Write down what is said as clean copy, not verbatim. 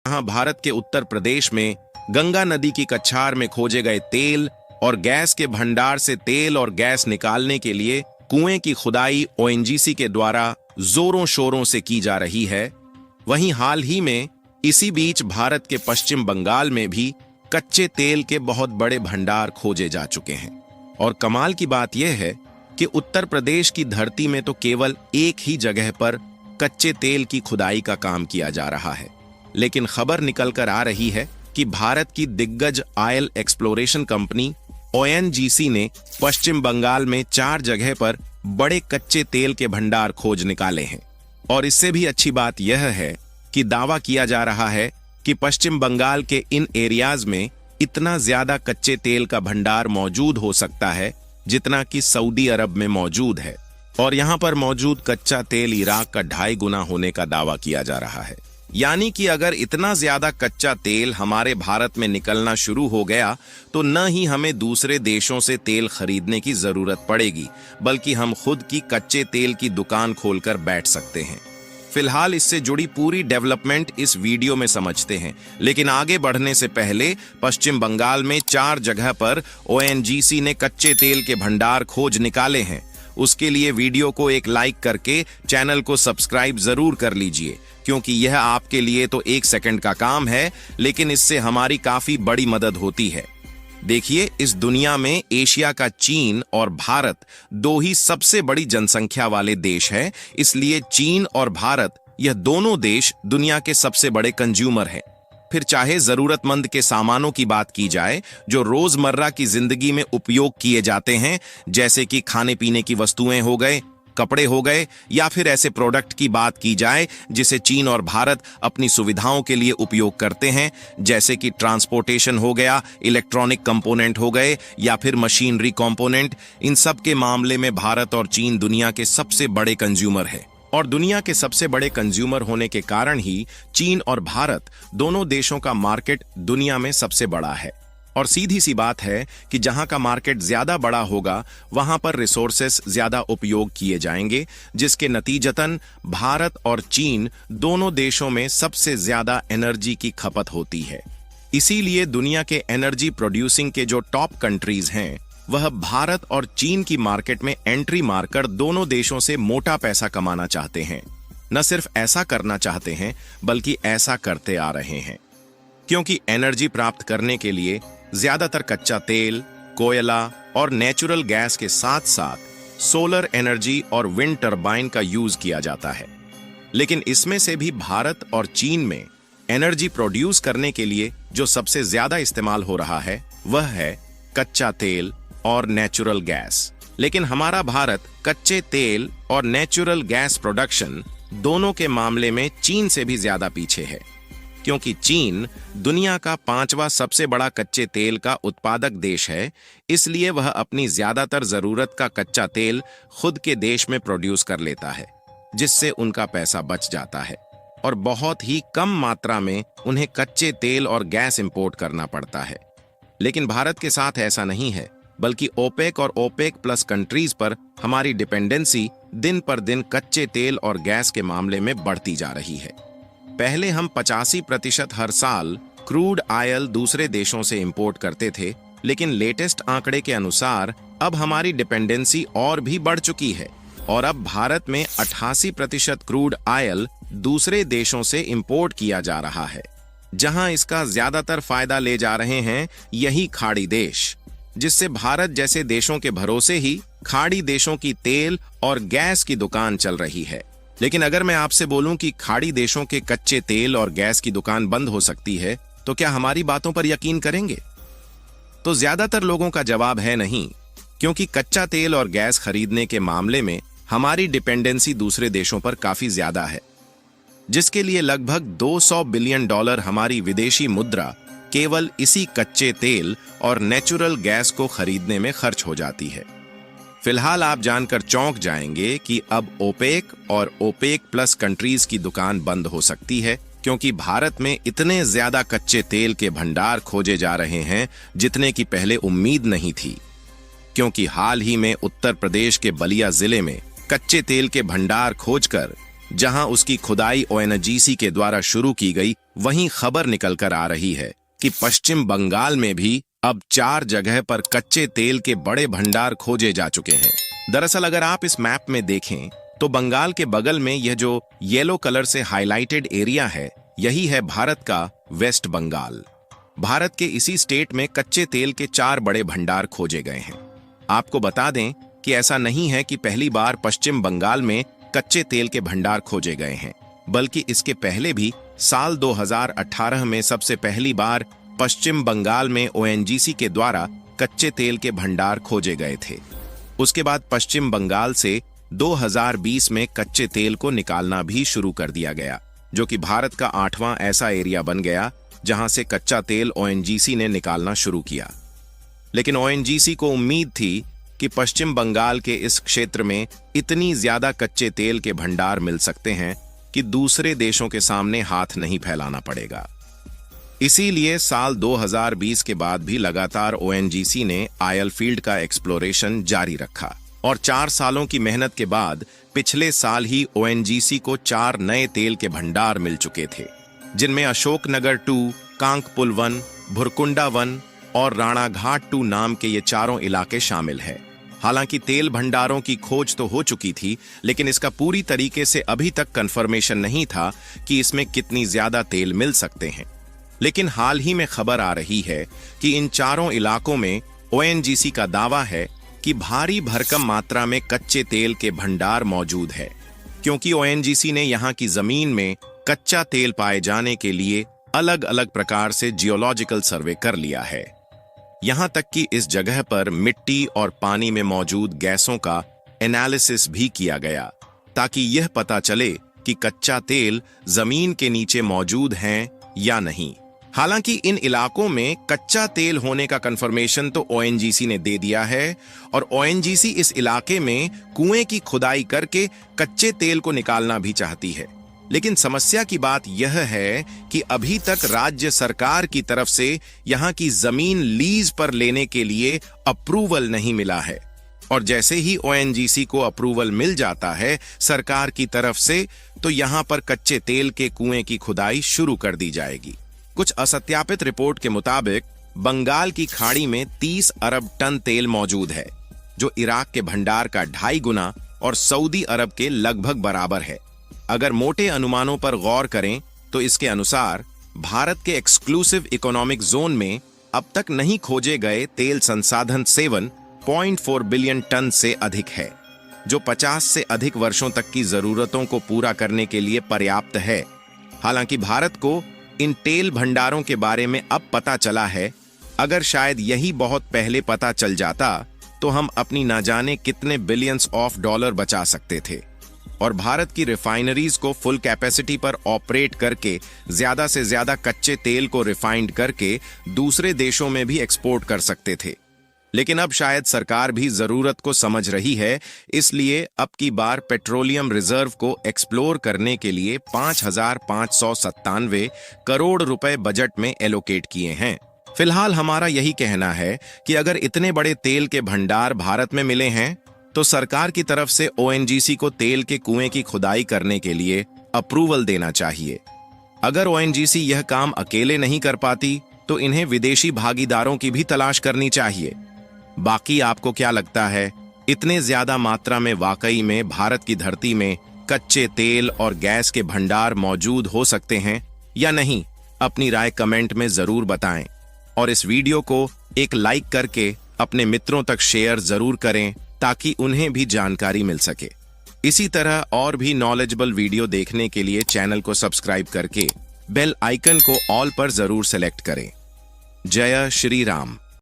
यहाँ भारत के उत्तर प्रदेश में गंगा नदी की कछार में खोजे गए तेल और गैस के भंडार से तेल और गैस निकालने के लिए कुएं की खुदाई ओएनजीसी के द्वारा जोरों शोरों से की जा रही है। वहीं हाल ही में इसी बीच भारत के पश्चिम बंगाल में भी कच्चे तेल के बहुत बड़े भंडार खोजे जा चुके हैं। और कमाल की बात यह है कि उत्तर प्रदेश की धरती में तो केवल एक ही जगह पर कच्चे तेल की खुदाई का काम किया जा रहा है, लेकिन खबर निकलकर आ रही है कि भारत की दिग्गज ऑयल एक्सप्लोरेशन कंपनी ओएनजीसी ने पश्चिम बंगाल में 4 जगह पर बड़े कच्चे तेल के भंडार खोज निकाले हैं। और इससे भी अच्छी बात यह है कि दावा किया जा रहा है कि पश्चिम बंगाल के इन एरियाज में इतना ज्यादा कच्चे तेल का भंडार मौजूद हो सकता है जितना कि सऊदी अरब में मौजूद है। और यहां पर मौजूद कच्चा तेल इराक का 2.5 गुना होने का दावा किया जा रहा है। यानी कि अगर इतना ज्यादा कच्चा तेल हमारे भारत में निकलना शुरू हो गया तो न ही हमें दूसरे देशों से तेल खरीदने की जरूरत पड़ेगी, बल्कि हम खुद की कच्चे तेल की दुकान खोलकर बैठ सकते हैं। फिलहाल इससे जुड़ी पूरी डेवलपमेंट इस वीडियो में समझते हैं, लेकिन आगे बढ़ने से पहले पश्चिम बंगाल में 4 जगह पर ओएनजीसी ने कच्चे तेल के भंडार खोज निकाले हैं। उसके लिए वीडियो को एक लाइक करके चैनल को सब्सक्राइब जरूर कर लीजिए, क्योंकि यह आपके लिए तो 1 सेकंड का काम है, लेकिन इससे हमारी काफी बड़ी मदद होती है। देखिए, इस दुनिया में एशिया का चीन और भारत 2 ही सबसे बड़ी जनसंख्या वाले देश हैं, इसलिए चीन और भारत यह दोनों देश दुनिया के सबसे बड़े कंज्यूमर हैं। फिर चाहे जरूरतमंद के सामानों की बात की जाए जो रोजमर्रा की जिंदगी में उपयोग किए जाते हैं, जैसे कि खाने पीने की वस्तुएं हो गए, कपड़े हो गए, या फिर ऐसे प्रोडक्ट की बात की जाए जिसे चीन और भारत अपनी सुविधाओं के लिए उपयोग करते हैं, जैसे कि ट्रांसपोर्टेशन हो गया, इलेक्ट्रॉनिक कंपोनेंट हो गए, या फिर मशीनरी कंपोनेंट। इन सब के मामले में भारत और चीन दुनिया के सबसे बड़े कंज्यूमर है। और दुनिया के सबसे बड़े कंज्यूमर होने के कारण ही चीन और भारत दोनों देशों का मार्केट दुनिया में सबसे बड़ा है। और सीधी सी बात है कि जहां का मार्केट ज्यादा बड़ा होगा वहां पर रिसोर्सेस ज्यादा उपयोग किए जाएंगे, जिसके नतीजतन भारत और चीन दोनों देशों में सबसे ज्यादा एनर्जी की खपत होती है। इसीलिए दुनिया के एनर्जी प्रोड्यूसिंग के जो टॉप कंट्रीज हैं, वह भारत और चीन की मार्केट में एंट्री मारकर दोनों देशों से मोटा पैसा कमाना चाहते हैं। न सिर्फ ऐसा करना चाहते हैं, बल्कि ऐसा करते आ रहे हैं, क्योंकि एनर्जी प्राप्त करने के लिए ज्यादातर कच्चा तेल, कोयला और नेचुरल गैस के साथ साथ सोलर एनर्जी और विंड टरबाइन का यूज किया जाता है। लेकिन इसमें से भी भारत और चीन में एनर्जी प्रोड्यूस करने के लिए जो सबसे ज्यादा इस्तेमाल हो रहा है वह है कच्चा तेल और नेचुरल गैस। लेकिन हमारा भारत कच्चे तेल और नेचुरल गैस प्रोडक्शन दोनों के मामले में चीन से भी ज्यादा पीछे है, क्योंकि चीन दुनिया का 5वां सबसे बड़ा कच्चे तेल का उत्पादक देश है। इसलिए वह अपनी ज्यादातर जरूरत का कच्चा तेल खुद के देश में प्रोड्यूस कर लेता है, जिससे उनका पैसा बच जाता है और बहुत ही कम मात्रा में उन्हें कच्चे तेल और गैस इंपोर्ट करना पड़ता है। लेकिन भारत के साथ ऐसा नहीं है, बल्कि ओपेक और ओपेक प्लस कंट्रीज पर हमारी डिपेंडेंसी दिन पर दिन कच्चे तेल और गैस के मामले में बढ़ती जा रही है। पहले हम 85% हर साल क्रूड ऑयल दूसरे देशों से इंपोर्ट करते थे, लेकिन लेटेस्ट आंकड़े के अनुसार अब हमारी डिपेंडेंसी और भी बढ़ चुकी है और अब भारत में 88% क्रूड ऑयल दूसरे देशों से इंपोर्ट किया जा रहा है, जहां इसका ज्यादातर फायदा ले जा रहे हैं यही खाड़ी देश, जिससे भारत जैसे देशों के भरोसे ही खाड़ी देशों की तेल और गैस की दुकान चल रही है। लेकिन अगर मैं आपसे बोलूं कि खाड़ी देशों के कच्चे तेल और गैस की दुकान बंद हो सकती है, तो क्या हमारी बातों पर यकीन करेंगे? तो ज्यादातर लोगों का जवाब है नहीं, क्योंकि कच्चा तेल और गैस खरीदने के मामले में हमारी डिपेंडेंसी दूसरे देशों पर काफी ज्यादा है, जिसके लिए लगभग $200 बिलियन हमारी विदेशी मुद्रा केवल इसी कच्चे तेल और नेचुरल गैस को खरीदने में खर्च हो जाती है। फिलहाल आप जानकर चौंक जाएंगे कि अब ओपेक और ओपेक प्लस कंट्रीज की दुकान बंद हो सकती है, क्योंकि भारत में इतने ज्यादा कच्चे तेल के भंडार खोजे जा रहे हैं जितने की पहले उम्मीद नहीं थी। क्योंकि हाल ही में उत्तर प्रदेश के बलिया जिले में कच्चे तेल के भंडार खोजकर जहां उसकी खुदाई ओएनजीसी के द्वारा शुरू की गई, वहीं खबर निकलकर आ रही है कि पश्चिम बंगाल में भी अब 4 जगह पर कच्चे तेल के बड़े भंडार खोजे जा चुके हैं। दरअसल अगर आप इस मैप में देखें तो बंगाल के बगल में यह जो येलो कलर से हाईलाइटेड एरिया है, यही है भारत का वेस्ट बंगाल। भारत के इसी स्टेट में कच्चे तेल के 4 बड़े भंडार खोजे गए हैं। आपको बता दें कि ऐसा नहीं है कि पहली बार पश्चिम बंगाल में कच्चे तेल के भंडार खोजे गए हैं, बल्कि इसके पहले भी साल 2018 में सबसे पहली बार पश्चिम बंगाल में ओएनजीसी के द्वारा कच्चे तेल के भंडार खोजे गए थे। उसके बाद पश्चिम बंगाल से 2020 में कच्चे तेल को निकालना भी शुरू कर दिया गया, जो कि भारत का 8वां ऐसा एरिया बन गया जहां से कच्चा तेल ओएनजीसी ने निकालना शुरू किया। लेकिन ओएनजीसी को उम्मीद थी कि पश्चिम बंगाल के इस क्षेत्र में इतनी ज्यादा कच्चे तेल के भंडार मिल सकते हैं कि दूसरे देशों के सामने हाथ नहीं फैलाना पड़ेगा। इसीलिए साल 2020 के बाद भी लगातार ओएनजीसी ने आयल फील्ड का एक्सप्लोरेशन जारी रखा और 4 सालों की मेहनत के बाद पिछले साल ही ओएनजीसी को 4 नए तेल के भंडार मिल चुके थे, जिनमें अशोकनगर 2, कांकपुल 1, भुरकुंडा 1 और राणाघाट 2 नाम के ये चारों इलाके शामिल हैं। हालांकि तेल भंडारों की खोज तो हो चुकी थी, लेकिन इसका पूरी तरीके से अभी तक कंफर्मेशन नहीं था कि इसमें कितनी ज्यादा तेल मिल सकते हैं। लेकिन हाल ही में खबर आ रही है कि इन चारों इलाकों में ओएनजीसी का दावा है कि भारी भरकम मात्रा में कच्चे तेल के भंडार मौजूद है, क्योंकि ओएनजीसी ने यहाँ की जमीन में कच्चा तेल पाए जाने के लिए अलग अलग प्रकार से जियोलॉजिकल सर्वे कर लिया है। यहां तक कि इस जगह पर मिट्टी और पानी में मौजूद गैसों का एनालिसिस भी किया गया, ताकि यह पता चले कि कच्चा तेल जमीन के नीचे मौजूद है या नहीं। हालांकि इन इलाकों में कच्चा तेल होने का कंफर्मेशन तो ओएनजीसी ने दे दिया है और ओएनजीसी इस इलाके में कुएं की खुदाई करके कच्चे तेल को निकालना भी चाहती है। लेकिन समस्या की बात यह है कि अभी तक राज्य सरकार की तरफ से यहां की जमीन लीज पर लेने के लिए अप्रूवल नहीं मिला है, और जैसे ही ओएनजीसी को अप्रूवल मिल जाता है सरकार की तरफ से, तो यहां पर कच्चे तेल के कुएं की खुदाई शुरू कर दी जाएगी। कुछ असत्यापित रिपोर्ट के मुताबिक बंगाल की खाड़ी में 30 अरब टन तेल मौजूद है, जो इराक के भंडार का 2.5 गुना और सऊदी अरब के लगभग बराबर है। अगर मोटे अनुमानों पर गौर करें तो इसके अनुसार भारत के एक्सक्लूसिव इकोनॉमिक जोन में अब तक नहीं खोजे गए तेल संसाधन 7.4 बिलियन टन से अधिक है, जो 50 से अधिक वर्षों तक की जरूरतों को पूरा करने के लिए पर्याप्त है। हालांकि भारत को इन तेल भंडारों के बारे में अब पता चला है। अगर शायद यही बहुत पहले पता चल जाता तो हम अपनी ना जाने कितने बिलियंस ऑफ डॉलर बचा सकते थे और भारत की रिफाइनरीज को फुल कैपेसिटी पर ऑपरेट करके ज्यादा से ज्यादा कच्चे तेल को रिफाइंड करके दूसरे देशों में भी एक्सपोर्ट कर सकते थे। लेकिन अब शायद सरकार भी जरूरत को समझ रही है, इसलिए अब की बार पेट्रोलियम रिजर्व को एक्सप्लोर करने के लिए 5,597 करोड़ रुपए बजट में एलोकेट किए हैं। फिलहाल हमारा यही कहना है कि अगर इतने बड़े तेल के भंडार भारत में मिले हैं तो सरकार की तरफ से ओएनजीसी को तेल के कुएं की खुदाई करने के लिए अप्रूवल देना चाहिए। अगर ओएनजीसी यह काम अकेले नहीं कर पाती तो इन्हें विदेशी भागीदारों की भी तलाश करनी चाहिए। बाकी आपको क्या लगता है, इतने ज्यादा मात्रा में वाकई में भारत की धरती में कच्चे तेल और गैस के भंडार मौजूद हो सकते हैं या नहीं? अपनी राय कमेंट में जरूर बताएं और इस वीडियो को एक लाइक करके अपने मित्रों तक शेयर जरूर करें ताकि उन्हें भी जानकारी मिल सके। इसी तरह और भी नॉलेजेबल वीडियो देखने के लिए चैनल को सब्सक्राइब करके बेल आइकन को ऑल पर जरूर सेलेक्ट करें। जय श्री राम।